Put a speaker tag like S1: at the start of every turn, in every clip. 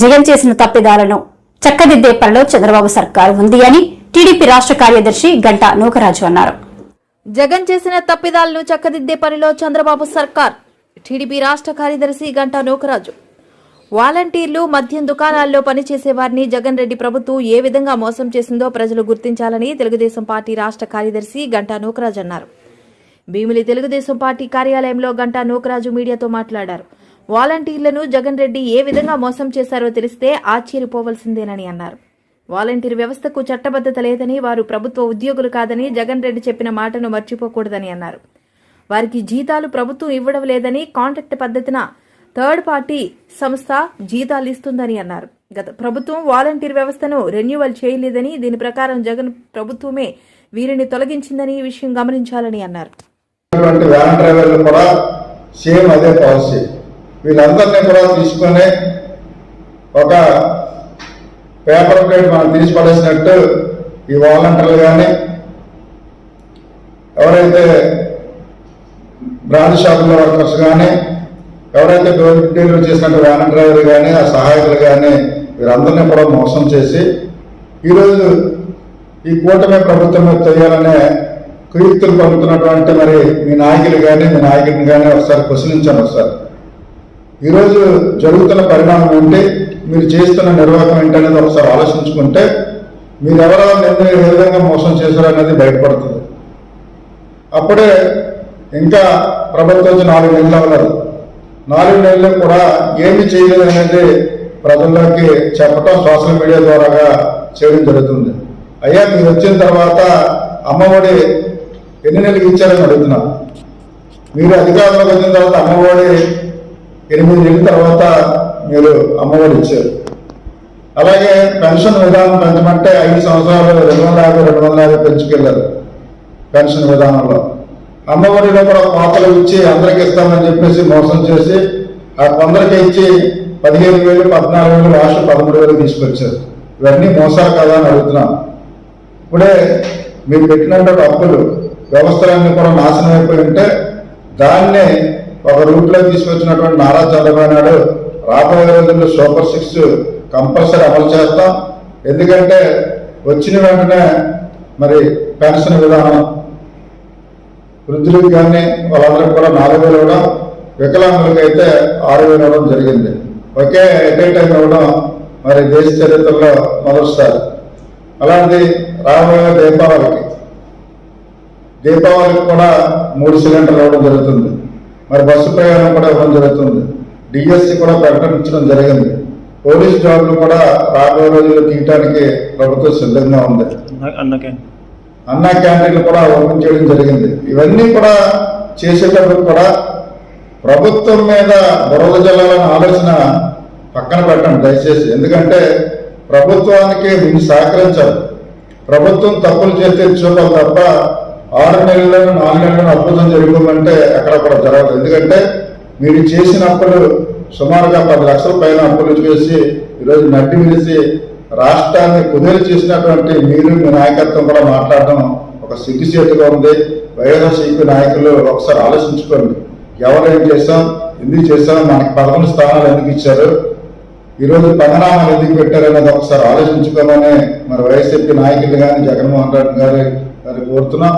S1: జగన్ చేసిన తప్పిదాలను చక్కదిద్దే పనిలో చంద్రబాబు సర్కారు ఉంది అని టీడీపీ రాష్ట్ర కార్యదర్శి గంటా నూకరాజు అన్నారు.
S2: జగన్ చేసిన తప్పిదాలను చక్కదిద్దే పనిలో చంద్రబాబు సర్కార్. టీడీపీ రాష్ట్ర కార్యదర్శి గంటా నూకరాజు. వాలంటీర్లు, మద్యం దుకాణాల్లో పనిచేసే వారిని జగన్ రెడ్డి ప్రభుత్వం ఏ విధంగా మోసం చేసిందో ప్రజలు గుర్తించాలని తెలుగుదేశం పార్టీ రాష్ట్ర కార్యదర్శి గంటా నూకరాజు అన్నారు. భీమిలి తెలుగుదేశం పార్టీ కార్యాలయంలో గంటా నూకరాజు మీడియాతో మాట్లాడారు. వాలంటీర్లను జగన్ రెడ్డి ఏ విధంగా మోసం చేశారో తెలిస్తే ఆశ్చర్యపోవలసిందేనని అన్నారు. వాలంటీర్ వ్యవస్థకు చట్టబద్దత లేదని, వారు ప్రభుత్వ ఉద్యోగులు కాదని జగన్ రెడ్డి చెప్పిన మాటను మర్చిపోకూడదని అన్నారు. వారికి జీతాలు ప్రభుత్వం ఇవ్వడం లేదని, కాంట్రాక్ట్ పద్ధతిన థర్డ్ పార్టీ సంస్థ జీతాలు ఇస్తుందని అన్నారు. గత ప్రభుత్వం వాలంటీర్ వ్యవస్థను రెన్యువల్ చేయలేదని, దీని ప్రకారం జగన్ ప్రభుత్వమే వీరిని తొలగించిందని ఈ విషయం గమనించాలని అన్నారు.
S3: వీళ్ళందరినీ కూడా తీసుకొని ఒక పేపర్ ప్లేట్ మనం తీసి పడేసినట్టు ఈ వాలంటీర్లు కానీ, ఎవరైతే బ్రాండ్ షాపుల వర్కర్స్ కానీ, ఎవరైతే డోర్ డెలివరీ చేసినట్టు వ్యాన్ డ్రైవర్ కానీ, ఆ సహాయకులు కానీ, వీరందరినీ కూడా మోసం చేసి ఈరోజు ఈ కూటమి ప్రభుత్వం తెలియాలనే కుయుక్తులు పలుకుతున్నటువంటి మరి మీ నాయకులు కానీ, మీ నాయకుడిని కానీ ఒకసారి ప్రశ్నించాను. ఒకసారి ఈరోజు జరుగుతున్న పరిణామం ఏంటి, మీరు చేస్తున్న నిర్వాహకం ఏంటనేది ఒకసారి ఆలోచించుకుంటే మీరు ఎవరో నిర్ణయం ఏ విధంగా మోసం చేశారు అనేది బయటపడుతుంది. అప్పుడే ఇంకా ప్రభుత్వం వచ్చి 4 నెలలు అవ్వలేదు. 4 నెలలు కూడా ఏమి చేయలేదు అనేది ప్రజల్లోకి చెప్పడం సోషల్ మీడియా ద్వారాగా చేయడం జరుగుతుంది. అయ్యా, మీరు వచ్చిన తర్వాత అమ్మఒడి ఎన్ని నెలలకు ఇచ్చారని అడుగుతున్నారు. మీరు అధికారంలోకి వచ్చిన తర్వాత అమ్మఒడి 8 నెలల తర్వాత మీరు అమ్మఒడి ఇచ్చారు. అలాగే పెన్షన్ విధానం పెంచమంటే 5 సంవత్సరాలు 250 పెంచుకెళ్ళారు. పెన్షన్ విధానంలో అమ్మఒడిలో కూడా కోతలు ఇచ్చి అందరికి ఇస్తామని చెప్పేసి మోసం చేసి ఆ కొందరికి ఇచ్చి 15,000, 14,000, లాస్ట్ 13,000 తీసుకొచ్చారు. ఇవన్నీ మోసాలు కదా అని అడుగుతున్నాం. ఇప్పుడే మీరు పెట్టినటువంటి అప్పులు వ్యవస్థలన్నీ కూడా నాశనం అయిపోయి ఉంటే దాన్ని ఒక రూట్లో తీసుకొచ్చినటువంటి నారా చంద్రబాబు నాయుడు రాబోయే రోజుల్లో సూపర్ 6 కంపల్సరీ అమలు చేస్తాం. ఎందుకంటే వచ్చిన వెంటనే మరి పెన్షన్ విధానం వృద్ధులకు కానీ వాళ్ళందరికీ కూడా 4,000 ఇవ్వడం, వికలాంగులకు అయితే 6,000 ఇవ్వడం జరిగింది. ఒకే ఎట్ ఏ టైం ఇవ్వడం మరి దేశ చరిత్రలో మొదటిసారి. అలాంటి రాబోయే దీపావళికి కూడా 3 సిలిండర్లు ఇవ్వడం జరుగుతుంది. మరి బస్సు ప్రయాణం కూడా ఇవ్వడం జరుగుతుంది. డిఎస్సి కూడా ప్రకటించడం జరిగింది. పోలీసు జాబులు కూడా రాబోయే రోజుల్లో తీయటానికి ప్రభుత్వం సిద్ధంగా ఉంది. అన్న క్యాంటీన్లు కూడా ఓపెన్ చేయడం జరిగింది. ఇవన్నీ కూడా చేసేటప్పుడు కూడా ప్రభుత్వం మీద బురద జల్లాలన్న ఆలోచన పక్కన పెట్టండి దయచేసి. ఎందుకంటే ప్రభుత్వానికి మీరు సహకరించాలి. ప్రభుత్వం తప్పులు చేస్తే చూడాలి తప్ప 6 నెలలను 4 నెలలను అద్భుతం జరిగిందంటే ఎక్కడ కూడా జరగదు. ఎందుకంటే మీరు చేసిన అప్పులు సుమారుగా 10 లక్షల పైన అప్పులు చేసి ఈరోజు నడ్డి విడిసి రాష్ట్రాన్ని కుదేలు చేసినటువంటి మీరు, మీ నాయకత్వం కూడా మాట్లాడడం ఒక సిగ్గుచేటుగా ఉంది. వైఎస్ఆర్సీపీ నాయకులు ఒకసారి ఆలోచించుకోండి. ఎవరేం చేశాం, ఎందుకు చేశాం, మనకి 11 స్థానాలు ఎందుకు ఇచ్చారు, ఈరోజు పంగనామాలు ఎందుకు పెట్టారనేది ఒకసారి ఆలోచించుకోమని మరి వైఎస్ఆర్సీపీ నాయకులు కానీ, జగన్మోహన్ రెడ్డి గారి కోరుతున్నాం.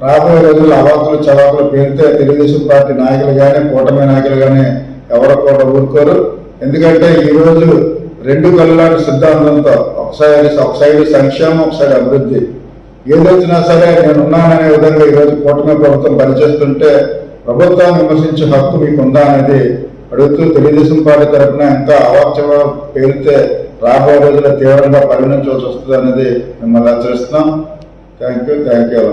S3: రాబోయే రోజుల్లో అవాకులు చవాకులు పేరితే తెలుగుదేశం పార్టీ నాయకులు కానీ, కూటమి నాయకులు కానీ ఎవరు కూడా ఊరుకోరు. ఎందుకంటే ఈరోజు 2 కళ్ళలాంటి సిద్ధాంతంతో ఒక సైడ్ సంక్షేమం, ఒక సైడ్ అభివృద్ధి, ఏదొచ్చినా సరే నేనున్నాననే విధంగా ఈరోజు కూటమి ప్రభుత్వం పనిచేస్తుంటే ప్రభుత్వాన్ని విమర్శించే హక్కు మీకు ఉందా అనేది అడుగుతూ తెలుగుదేశం పార్టీ తరఫున ఇంకా అవాక్యవ పేరితే రాబోయే రోజుల్లో తీవ్రంగా పరిగణించవలసి వస్తుంది అనేది మిమ్మల్ని హెచ్చరిస్తున్నాం. Thank you.